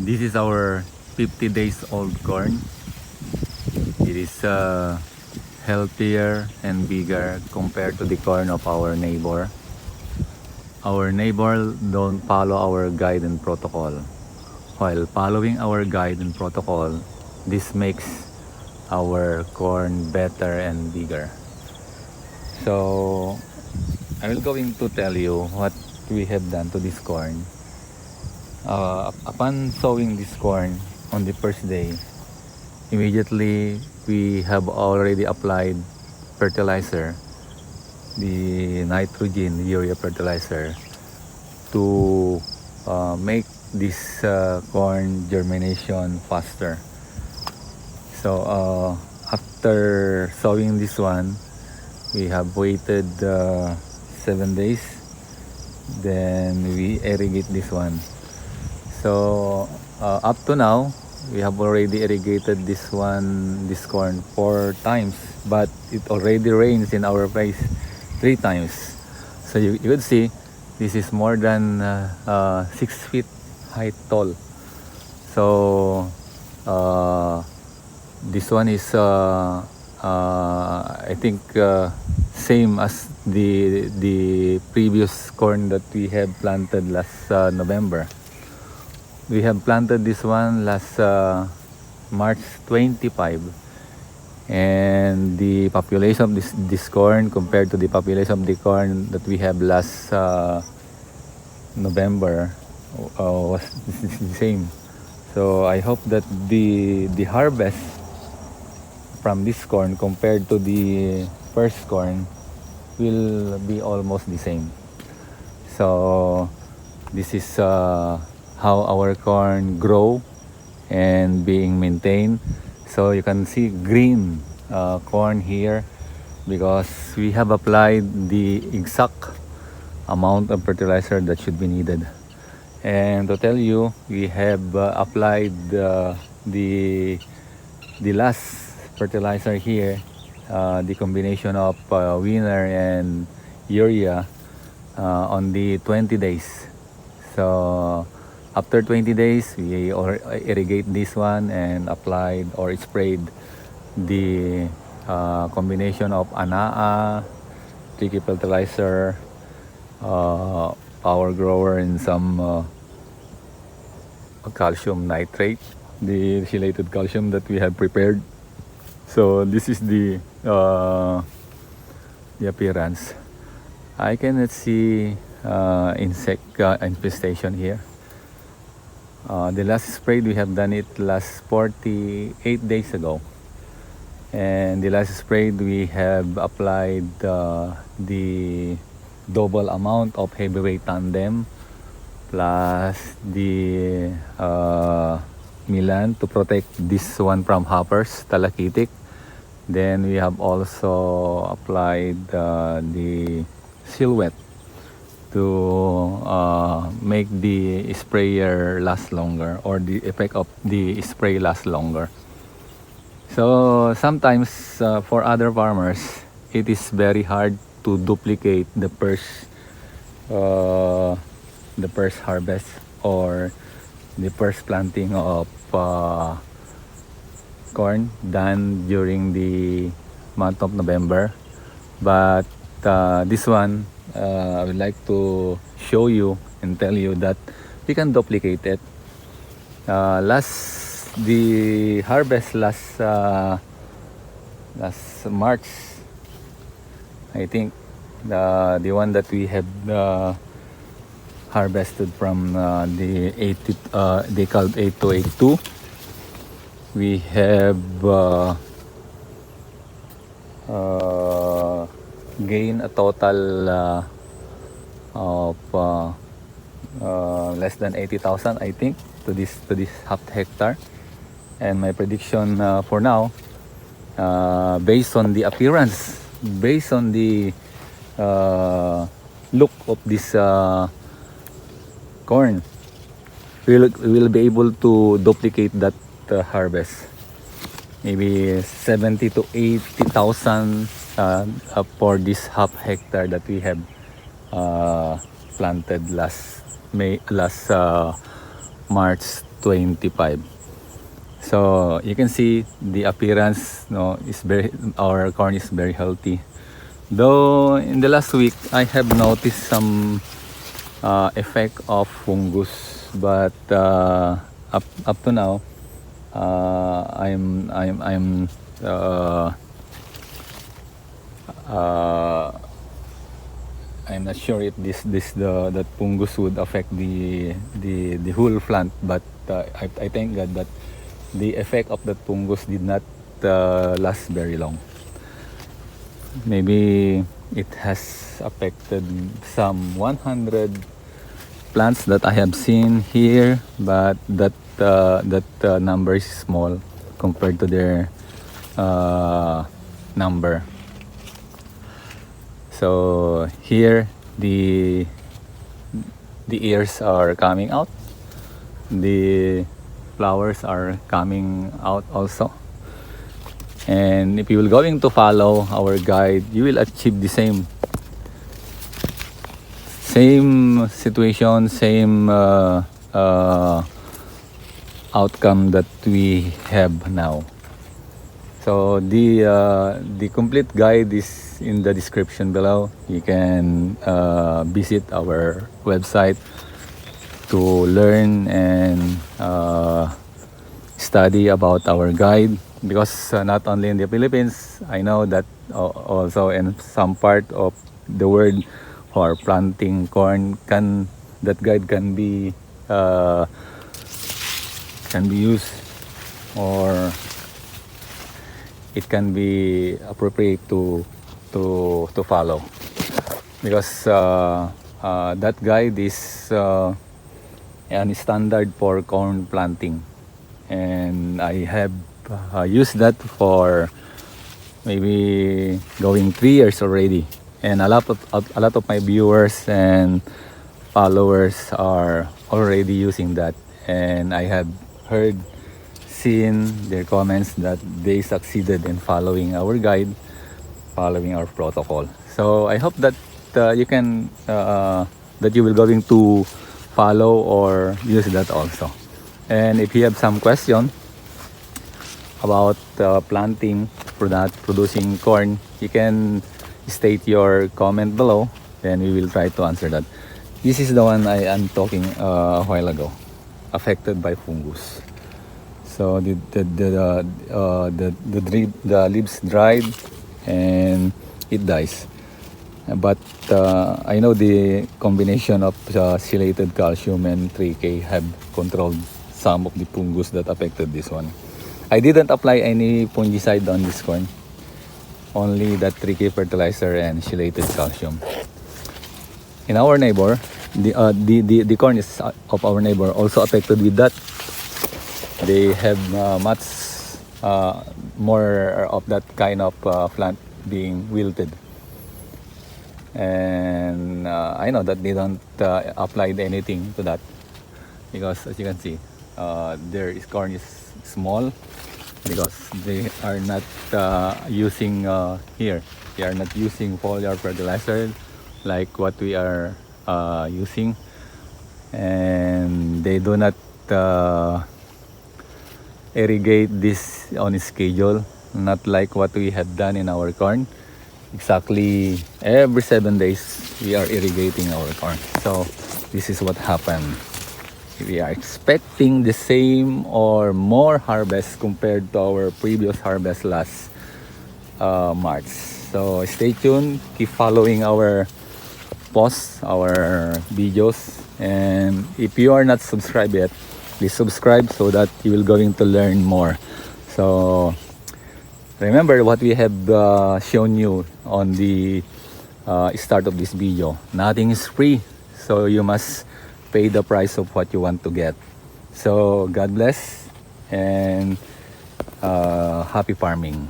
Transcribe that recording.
This is our 50 days old corn. It is healthier and bigger compared to the corn of our neighbor. Our neighbor don't follow our guide and protocol. While following our guide and protocol, this makes our corn better and bigger. So I will going to tell you what we have done to this corn. Upon sowing this corn on the first day, immediately we have already applied fertilizer, the nitrogen, the urea fertilizer, to make this corn germination faster. So after sowing this one, we have waited 7 days, then we irrigate this one. So up to now, we have already irrigated this corn 4 times, but it already rains in our place 3 times. So you could see this is more than 6 feet height tall. So this one is I think same as the previous corn that we have planted last November. We have planted this one last March 25, and the population of this corn compared to the population of the corn that we have last November was the same. So I hope that the harvest from this corn compared to the first corn will be almost the same. So this is how our corn grow and being maintained. So you can see green corn here because we have applied the exact amount of fertilizer that should be needed. And to tell you, we have applied the last fertilizer here, the combination of winner and urea on the 20 days. So after 20 days, we irrigate this one and applied or sprayed the combination of anaa, tricky fertilizer, power grower, and some calcium nitrate, the chelated calcium that we have prepared. So this is the appearance. I cannot see insect infestation here. The last sprayed we have done it last 48 days ago, and the last sprayed we have applied the double amount of heavyweight tandem plus the melon to protect this one from hoppers, talakitik. Then we have also applied the silhouette to make the sprayer last longer, or the effect of the spray last longer. So sometimes for other farmers, it is very hard to duplicate the first harvest or the first planting of corn done during the month of November. But this one, I would like to show you and tell you that we can duplicate it. The harvest last March, I think, the one that we have harvested from the they called 8282, we have gain a total of less than 80,000, I think, to this half hectare. And my prediction for now, based on the appearance, based on the look of this corn, we will be able to duplicate that harvest, maybe 70 to 80,000 for this half hectare that we have planted last March 25. So you can see the appearance, no, is very, our corn is very healthy. Though in the last week I have noticed some effect of fungus, but up to now, I'm uh, I'm not sure if that fungus would affect the whole plant, but I thank God that the effect of that fungus did not last very long. Maybe it has affected some 100 plants that I have seen here, but that number is small compared to their number. So here the ears are coming out, the flowers are coming out also. And if you will going to follow our guide, you will achieve the same situation, same outcome that we have now. So the complete guide is in the description below. You can visit our website to learn and study about our guide, because not only in the Philippines, I know that also in some part of the world for planting corn, that guide can be used, or it can be appropriate to follow, because that guide is an standard for corn planting, and I have used that for maybe going 3 years already, and a lot of my viewers and followers are already using that, and I have seen their comments that they succeeded in following our guide, following our protocol. So I hope that you can that you will going to follow or use that also. And if you have some question about planting, producing corn, you can state your comment below, then we will try to answer that. This is the one I am talking a while ago, affected by fungus. So the leaves dried and it dies. But I know the combination of chelated calcium and 3K have controlled some of the fungus that affected this one. I didn't apply any fungicide on this corn, only that 3K fertilizer and chelated calcium. In our neighbor, the corn is of our neighbor also affected with that. They have much more of that kind of plant being wilted, and I know that they don't apply anything to that, because as you can see, their corn is small, because they are not using here. They are not using foliar fertilizer like what we are using, and they do not irrigate this on schedule, not like what we have done in our corn. Exactly every 7 days we are irrigating our corn. So this is what happened. We are expecting the same or more harvest compared to our previous harvest last March. So stay tuned, keep following our posts, our videos, and if you are not subscribed yet, please subscribe so that you will going to learn more. So remember what we have shown you on the start of this video. Nothing is free, so you must pay the price of what you want to get. So God bless and happy farming.